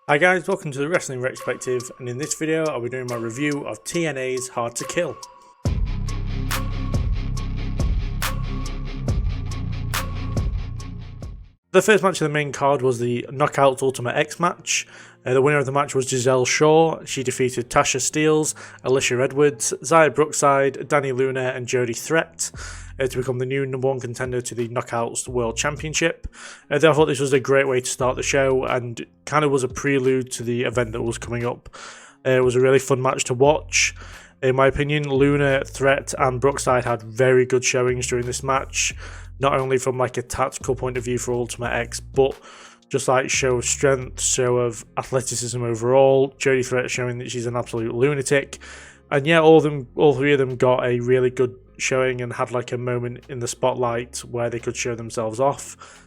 Hi guys, welcome to the Wrestling Retrospective, and in this video I'll be doing my review of TNA's Hard to Kill. The first match of the main card was the Knockouts Ultimate X match. The winner of the match was Giselle Shaw. She defeated Tasha Steelz, Alicia Edwards, Zaya Brookside, Danny Luna and Jody Threat to become the new #1 contender to the Knockouts World Championship. I thought this was a great way to start the show and kind of was a prelude to the event that was coming up. It was a really fun match to watch. In my opinion, Luna, Threat and Brookside had very good showings during this match, not only from like a tactical point of view for Ultimate X, but just like show of strength, show of athleticism overall. Jody Threat showing that she's an absolute lunatic. And yeah, all three of them got a really good showing and had like a moment in the spotlight where they could show themselves off.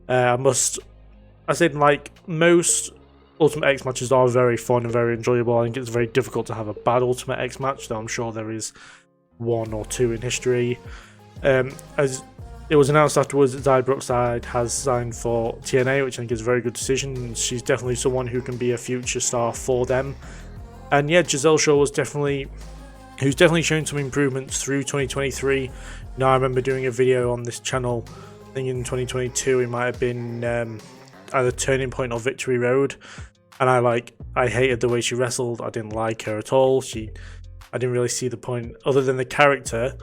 I said like most Ultimate X matches are very fun and very enjoyable. I think it's very difficult to have a bad Ultimate X match, though I'm sure there is one or two in history. As it was announced afterwards that Zaya Brookside has signed for TNA, which I think is a very good decision. She's definitely someone who can be a future star for them. And yeah, Giselle Shaw who's definitely shown some improvements through 2023. Now, I remember doing a video on this channel, I think in 2022, it might have been either Turning Point or Victory Road, and I hated the way she wrestled. I didn't like her at all. I didn't really see the point other than the character.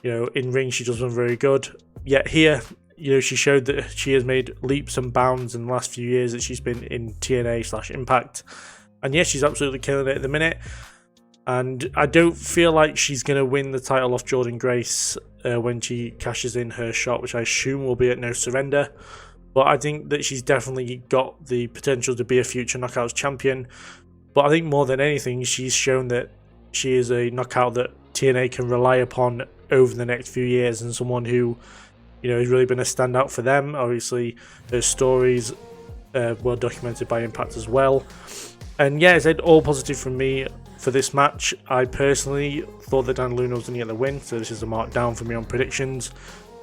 You know, in ring she does one very good. Yet here, you know, she showed that she has made leaps and bounds in the last few years that she's been in TNA/Impact. And yes, she's absolutely killing it at the minute. And I don't feel like she's going to win the title off Jordynne Grace when she cashes in her shot, which I assume will be at No Surrender. But I think that she's definitely got the potential to be a future Knockouts champion. But I think more than anything, she's shown that she is a knockout that TNA can rely upon over the next few years, and someone who, you know, has really been a standout for them. Obviously, her stories well documented by Impact as well. And yeah, it's all positive from me for this match. I personally thought that Dan Luna was going to get the win, so this is a mark down for me on predictions.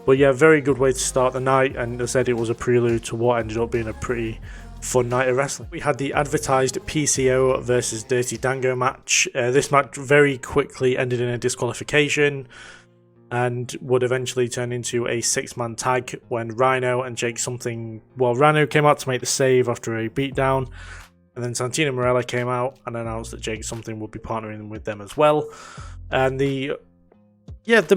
But yeah, very good way to start the night, and as I said, it was a prelude to what ended up being a pretty fun night of wrestling. We had the advertised PCO versus Dirty Dango match. This match very quickly ended in a disqualification and would eventually turn into a 6-man tag when Rhino and Jake Something... Well, Rhino came out to make the save after a beatdown, and then Santino Marella came out and announced that Jake Something would be partnering with them as well. And the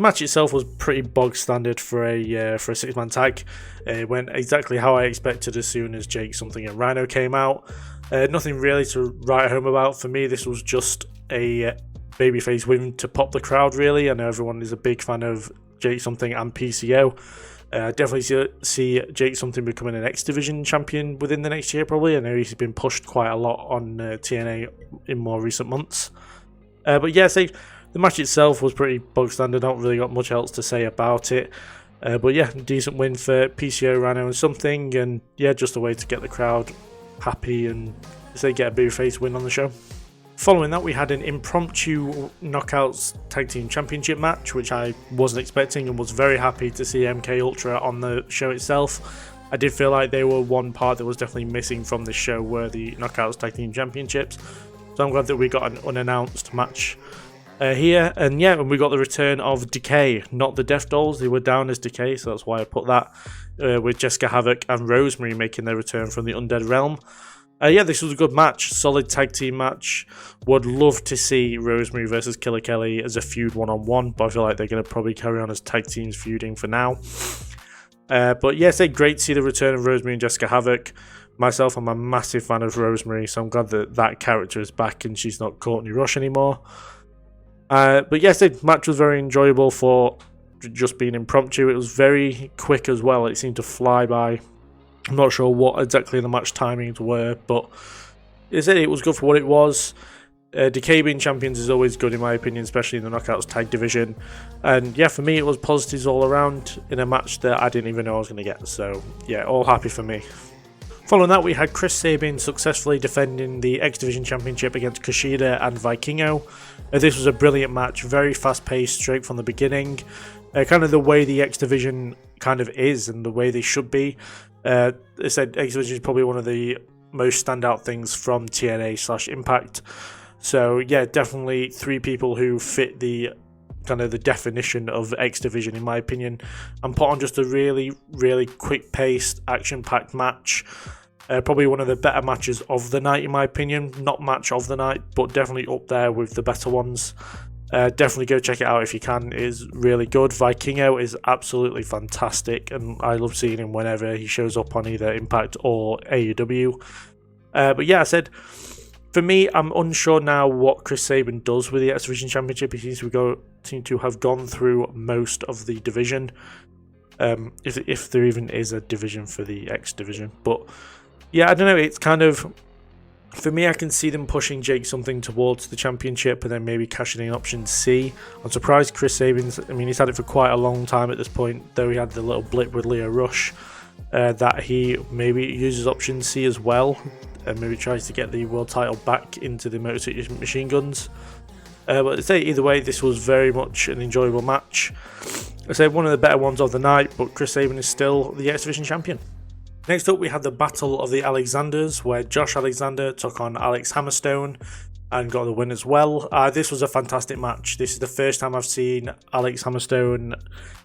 match itself was pretty bog standard for a 6-man tag. It went exactly how I expected as soon as Jake Something and Rhino came out. Nothing really to write home about. For me, this was just a babyface win to pop the crowd, really. I know everyone is a big fan of Jake Something and PCO. Definitely see Jake Something becoming an X Division champion within the next year, probably. I know he's been pushed quite a lot on TNA in more recent months. But yeah, the match itself was pretty bog standard. Not really got much else to say about it. But yeah, decent win for PCO, Rhino and Something. And yeah, just a way to get the crowd happy and get a babyface win on the show. Following that, we had an impromptu Knockouts Tag Team Championship match, which I wasn't expecting and was very happy to see MK Ultra on the show itself. I did feel like they were one part that was definitely missing from this show, were the Knockouts Tag Team Championships. So I'm glad that we got an unannounced match here. And yeah, and we got the return of Decay, not the Death Dolls. They were down as Decay, so that's why I put that, with Jessica Havoc and Rosemary making their return from the Undead Realm. Yeah, this was a good match, solid tag team match. Would love to see Rosemary versus Killer Kelly as a feud one-on-one, but I feel like they're going to probably carry on as tag teams feuding for now. But yeah, it's great to see the return of Rosemary and Jessica Havoc. Myself, I'm a massive fan of Rosemary, so I'm glad that that character is back and she's not Courtney Rush anymore. But yes, the match was very enjoyable for just being impromptu. It was very quick as well. It seemed to fly by. I'm not sure what exactly the match timings were, but it was good for what it was. Decay being champions is always good in my opinion, especially in the Knockouts tag division. And yeah, for me it was positives all around in a match that I didn't even know I was going to get. So yeah, all happy for me. Following that, we had Chris Sabin successfully defending the X Division Championship against Kushida and Vikingo. This was a brilliant match, very fast-paced, straight from the beginning. Kind of the way the X Division kind of is and the way they should be. I said X Division is probably one of the most standout things from TNA/Impact. So yeah, definitely 3 people who fit the kind of the definition of X Division in my opinion, and put on just a really, really quick-paced, action-packed match. Probably one of the better matches of the night in my opinion. Not match of the night, but definitely up there with the better ones. Definitely go check it out if you can. It is really good. Vikingo is absolutely fantastic, and I love seeing him whenever he shows up on either Impact or AEW. But yeah, I said, for me, I'm unsure now what Chris Sabin does with the X Division Championship. He seems to have gone through most of the division, if there even is a division for the X Division. But yeah, I don't know. It's kind of, for me, I can see them pushing Jake something towards the championship and then maybe cashing in option C. I'm surprised Chris Sabin's, I mean, he's had it for quite a long time at this point, though he had the little blip with Leo Rush, that he maybe uses option C as well, and maybe tries to get the world title back into the Motor City Machine Guns. But I'd say either way, this was very much an enjoyable match. I'd say one of the better ones of the night, but Chris Sabin is still the X Division champion. Next up, we had the Battle of the Alexanders, where Josh Alexander took on Alex Hammerstone and got the win as well. This was a fantastic match. This is the first time I've seen Alex Hammerstone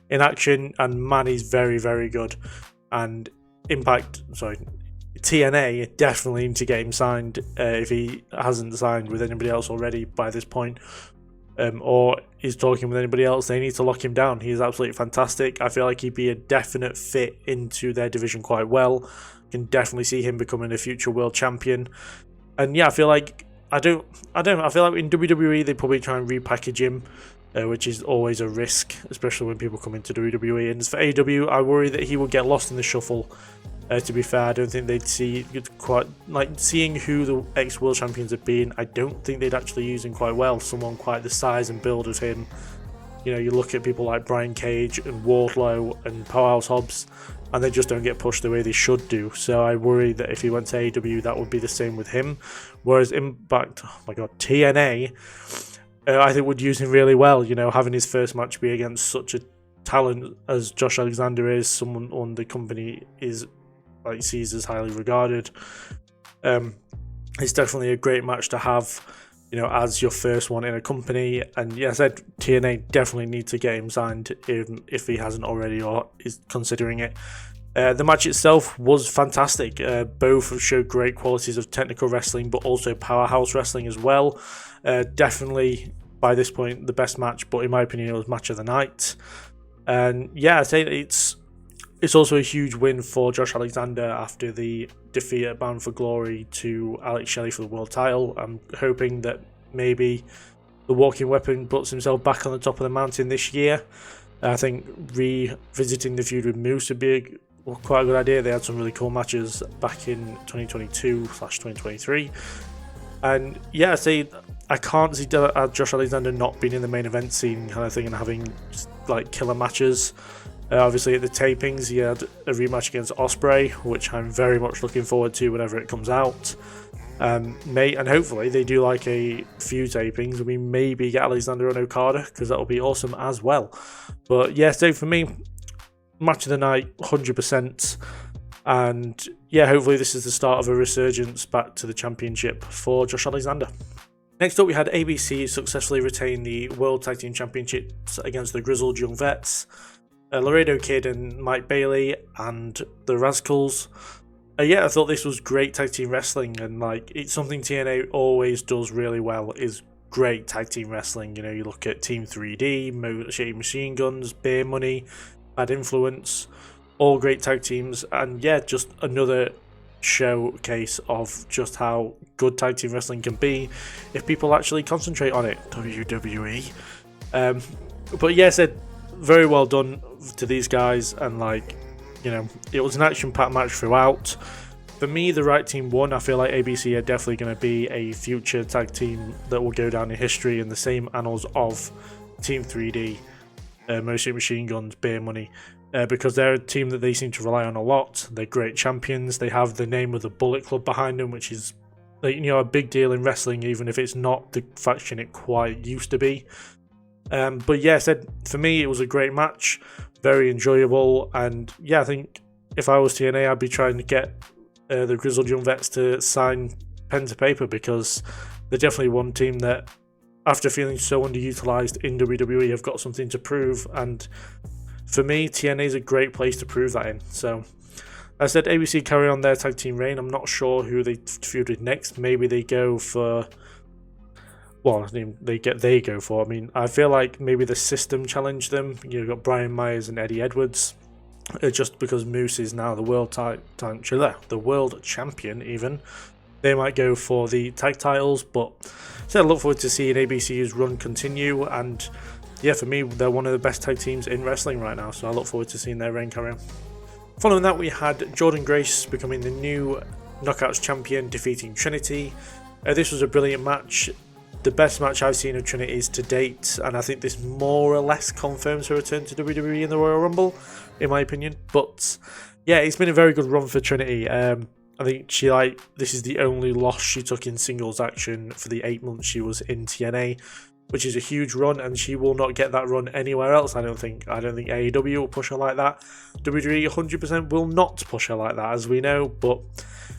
in action, and man, he's very, very good. And TNA definitely need to get him signed if he hasn't signed with anybody else already by this point, or is talking with anybody else. They need to lock him down. He is absolutely fantastic. I feel like he'd be a definite fit into their division quite well. Can definitely see him becoming a future world champion. And yeah, I feel like I feel like in WWE they probably try and repackage him, which is always a risk, especially when people come into WWE. And as for AEW, I worry that he will get lost in the shuffle. To be fair, I don't think they'd see quite, like, seeing who the ex-world champions have been. I don't think they'd actually use him quite well. Someone quite the size and build of him. You know, you look at people like Brian Cage and Wardlow and Powerhouse Hobbs, and they just don't get pushed the way they should do. So I worry that if he went to AEW, that would be the same with him. Whereas Impact, oh my god, TNA, I think would use him really well. You know, having his first match be against such a talent as Josh Alexander is, someone on the company is sees as highly regarded. It's definitely a great match to have, you know, as your first one in a company. And yeah, I said TNA definitely need to get him signed if he hasn't already or is considering it. The match itself was fantastic. Both showed great qualities of technical wrestling, but also powerhouse wrestling as well. Definitely by this point the best match, but in my opinion it was match of the night. And yeah, I'd say it's also a huge win for Josh Alexander after the defeat at Bound for Glory to Alex Shelley for the world title. I'm hoping that maybe the Walking Weapon puts himself back on the top of the mountain this year. I think revisiting the feud with Moose would be quite a good idea. They had some really cool matches back in 2022/2023. And yeah, I can't see Josh Alexander not being in the main event scene kind of thing and having just, like, killer matches. Obviously at the tapings he had a rematch against Ospreay, which I'm very much looking forward to whenever it comes out. And hopefully they do like a few tapings and we maybe get Alexander on Okada, because that'll be awesome as well. But yeah, so for me, match of the night 100%. And yeah, hopefully this is the start of a resurgence back to the championship for Josh Alexander. Next up, we had ABC successfully retain the World Tag Team Championships against the Grizzled Young Vets, Laredo Kid and Mike Bailey and the Rascals. Yeah, I thought this was great tag team wrestling, and like, it's something TNA always does really well, is great tag team wrestling. You know, you look at Team 3D, Motor City Machine Guns, Beer Money, Bad Influence, all great tag teams. And yeah, just another showcase of just how good tag team wrestling can be if people actually concentrate on it. WWE. But yeah, said very well done to these guys, and like, you know, it was an action-packed match throughout. For me, the right team won. I feel like ABC are definitely going to be a future tag team that will go down in history in the same annals of Team 3D, Motor City Machine Guns, Beer Money, because they're a team that they seem to rely on a lot. They're great champions. They have the name of the Bullet Club behind them, which is, you know, a big deal in wrestling, even if it's not the faction it quite used to be. But yeah, for me it was a great match, very enjoyable, and yeah, I think if I was TNA I'd be trying to get the Grizzled Young Vets to sign pen to paper, because they're definitely one team that, after feeling so underutilized in WWE, have got something to prove. And for me, TNA is a great place to prove that in. So, as I said, ABC carry on their tag team reign. I'm not sure who they feud with next. Maybe they go for... Well, they go for. I mean, I feel like maybe the System challenge them. You've got Brian Myers and Eddie Edwards. Just because Moose is now the world champion, even, they might go for the tag titles. But so I look forward to seeing ABC's run continue. And yeah, for me, they're one of the best tag teams in wrestling right now. So I look forward to seeing their reign carry on. Following that, we had Jordynne Grace becoming the new Knockouts champion, defeating Trinity. This was a brilliant match. The best match I've seen of Trinity's to date, and I think this more or less confirms her return to WWE in the Royal Rumble, in my opinion. But yeah, it's been a very good run for Trinity. I think this is the only loss she took in singles action for the 8 months she was in TNA, which is a huge run, and she will not get that run anywhere else. I don't think AEW will push her like that. WWE 100% will not push her like that, as we know, but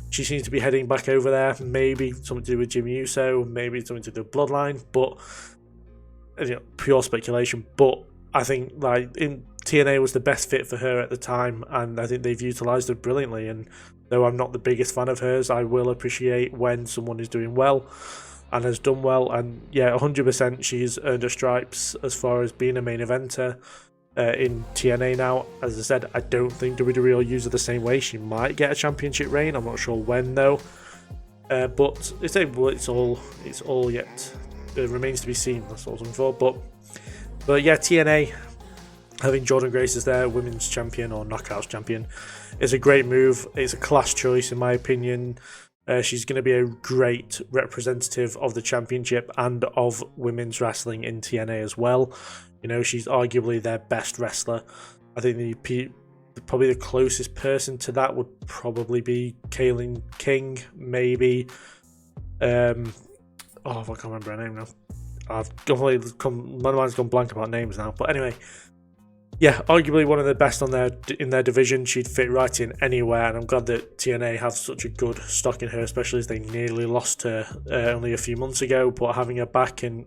she seems to be heading back over there. Maybe something to do with Jimmy Uso, maybe something to do with Bloodline, but pure speculation. But I think in TNA was the best fit for her at the time, and I think they've utilised her brilliantly. And though I'm not the biggest fan of hers, I will appreciate when someone is doing well and has done well. And yeah, 100% she's earned her stripes as far as being a main eventer in TNA now. As I said, I don't think WWE will use her the same way. She might get a championship reign. I'm not sure when though. But it's all yet. It remains to be seen. That's all I'm for. But yeah, TNA having Jordynne Grace as their women's champion or knockouts champion is a great move. It's a class choice in my opinion. She's going to be a great representative of the championship and of women's wrestling in TNA as well. She's arguably their best wrestler. I think probably the closest person to that would probably be Kaylin King, maybe. I can't remember her name now. My mind's gone blank about names now. But anyway, yeah, arguably one of the best in their division. She'd fit right in anywhere, and I'm glad that TNA have such a good stock in her, especially as they nearly lost her only a few months ago. But having her back and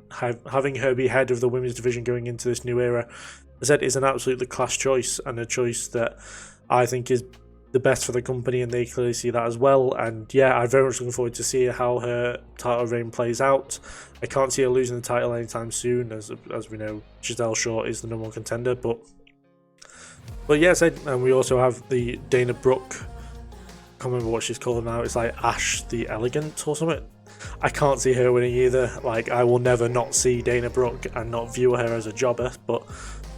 having her be head of the women's division going into this new era, as I said, is an absolutely class choice, and a choice that I think is the best for the company, and they clearly see that as well. And yeah, I'm very much looking forward to see how her title reign plays out. I can't see her losing the title anytime soon, as we know Giselle Shaw is the number one contender. But yeah, and we also have the Dana Brooke. I can't remember what she's called now. It's like Ash the Elegant or something. I can't see her winning either. I will never not see Dana Brooke and not view her as a jobber. But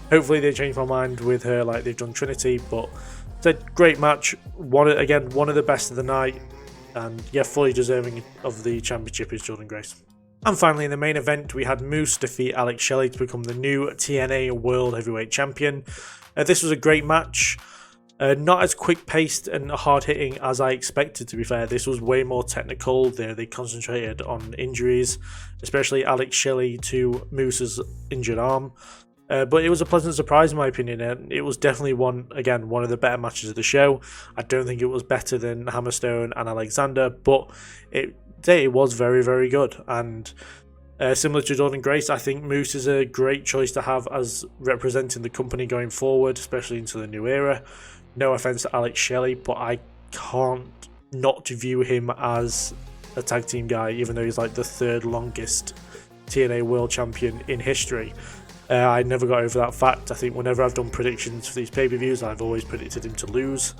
hopefully they change my mind with her like they've done Trinity. But it's a great match. One of the best of the night. And yeah, fully deserving of the championship is Jordynne Grace. And finally, in the main event, we had Moose defeat Alex Shelley to become the new TNA World Heavyweight Champion. This was a great match. Not as quick-paced and hard-hitting as I expected, to be fair. This was way more technical. They concentrated on injuries, especially Alex Shelley to Moose's injured arm. But it was a pleasant surprise, in my opinion, and it was definitely one of the better matches of the show. I don't think it was better than Hammerstone and Alexander, but it was very, very good. And similar to Jordynne Grace, I think Moose is a great choice to have as representing the company going forward, especially into the new era. No offense to Alex Shelley, but I can't not view him as a tag team guy, even though he's like the third longest TNA World Champion in history. I never got over that fact. I think whenever I've done predictions for these pay-per-views, I've always predicted him to lose.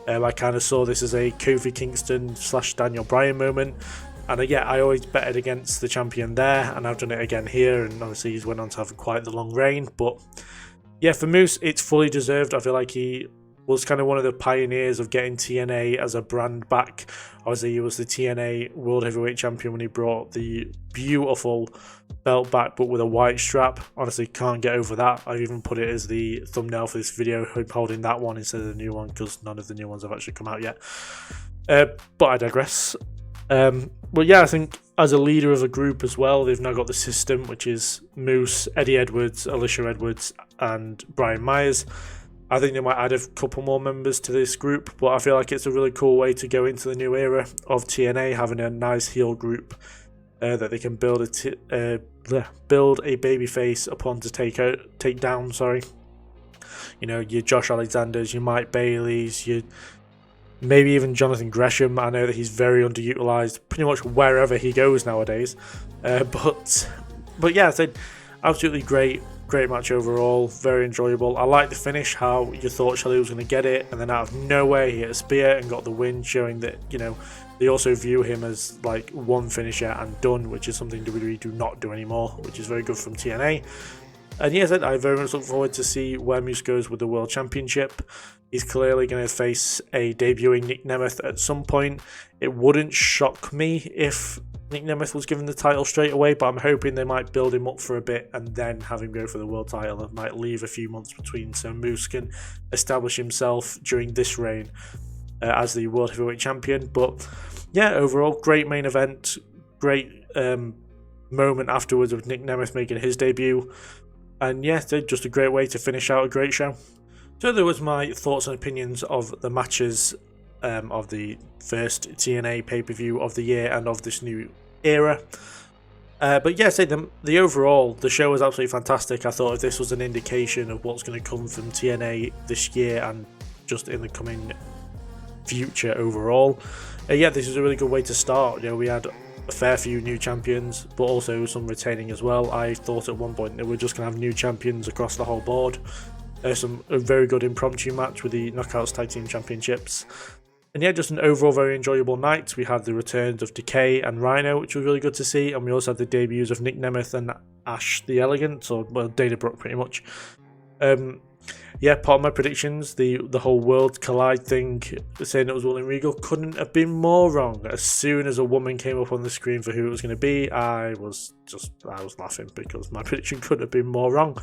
I kind of saw this as a Kofi Kingston / Daniel Bryan moment. And I always betted against the champion there, and I've done it again here, and obviously he's went on to have quite the long reign. But yeah, for Moose, it's fully deserved. I feel like he was kind of one of the pioneers of getting TNA as a brand back. Obviously, he was the TNA World Heavyweight Champion when he brought the beautiful belt back, but with a white strap. Honestly, can't get over that. I've even put it as the thumbnail for this video, holding that one instead of the new one, because none of the new ones have actually come out yet. But I digress. But yeah, I think as a leader of a group as well, they've now got the system, which is Moose, Eddie Edwards, Alicia Edwards, and Brian Myers. I think they might add a couple more members to this group, but I feel like it's a really cool way to go into the new era of TNA, having a nice heel group that they can build a babyface upon to take down. Sorry, you know, your Josh Alexanders, your Mike Baileys, your maybe even Jonathan Gresham. I know that he's very underutilized, pretty much wherever he goes nowadays. But yeah, I said absolutely great match overall, very enjoyable. I like the finish, how you thought Shelley was going to get it, and then out of nowhere he hit a spear and got the win, showing that, you know, they also view him as like one finisher and done, which is something WWE do not do anymore, which is very good from TNA. And yes, I very much look forward to see where Moose goes with the World Championship. He's clearly going to face a debuting Nick Nemeth at some point. It wouldn't shock me if Nick Nemeth was given the title straight away, but I'm hoping they might build him up for a bit and then have him go for the world title. It might leave a few months between so Moose can establish himself during this reign as the World Heavyweight Champion. But yeah, overall, great main event, great moment afterwards of Nick Nemeth making his debut. And yeah, just a great way to finish out a great show. So there was my thoughts and opinions of the matches of the first TNA pay-per-view of the year and of this new era. But yeah, the overall, the show was absolutely fantastic. I thought if this was an indication of what's going to come from TNA this year and just in the coming future overall, yeah, this is a really good way to start. You know, we had a fair few new champions, but also some retaining as well. I thought at one point that we're just going to have new champions across the whole board. A very good impromptu match with the Knockouts Tag Team Championships. And yeah, just an overall very enjoyable night. We had the returns of Decay and Rhino, which was really good to see. And we also had the debuts of Nick Nemeth and Ash the Elegant, or well, Dana Brooke pretty much. Yeah, part of my predictions, the whole World Collide thing, saying it was William Regal, couldn't have been more wrong. As soon as a woman came up on the screen for who it was going to be, I was laughing because my prediction couldn't have been more wrong.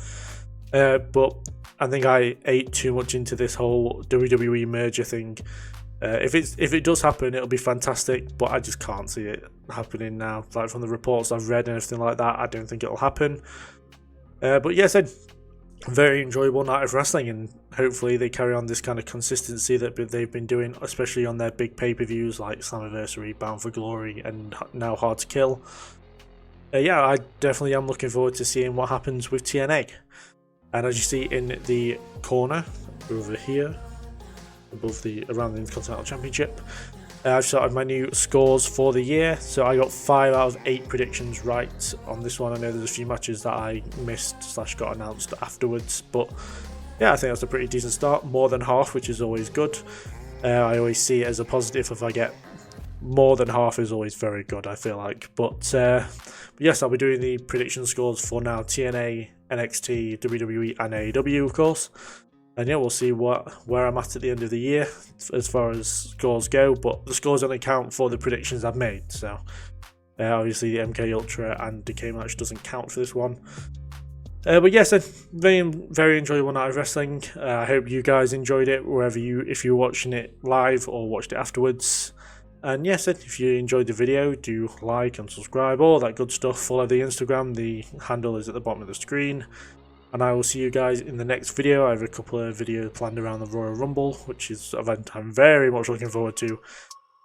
But I think I ate too much into this whole WWE merger thing. If it does happen, it'll be fantastic, but I just can't see it happening now. Like from the reports I've read and everything like that, I don't think it'll happen. But yeah, I said very enjoyable night of wrestling, and hopefully they carry on this kind of consistency that they've been doing, especially on their big pay-per-views like Slammiversary, Bound for Glory, and now Hard to Kill. Yeah, I definitely am looking forward to seeing what happens with TNA. And as you see in the corner over here, around the Intercontinental Championship, I've started my new scores for the year. So I got 5 out of 8 predictions right on this one. I know there's a few matches that I missed / got announced afterwards, but yeah, I think that's a pretty decent start. More than half, which is always good. I always see it as a positive. If I get more than half, is always very good, I feel like. But yes, I'll be doing the prediction scores for now TNA, NXT, WWE, and AEW, of course. And yeah, we'll see where I'm at the end of the year as far as scores go. But the scores only count for the predictions I've made. So obviously the MK Ultra and Decay match doesn't count for this one. But yes, a very, very enjoyable night of wrestling. I hope you guys enjoyed it if you're watching it live or watched it afterwards. And yes, if you enjoyed the video, do like and subscribe, all that good stuff. Follow the Instagram, the handle is at the bottom of the screen. And I will see you guys in the next video. I have a couple of videos planned around the Royal Rumble, which is an event I'm very much looking forward to.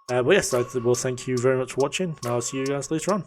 But yes, I will thank you very much for watching, and I'll see you guys later on.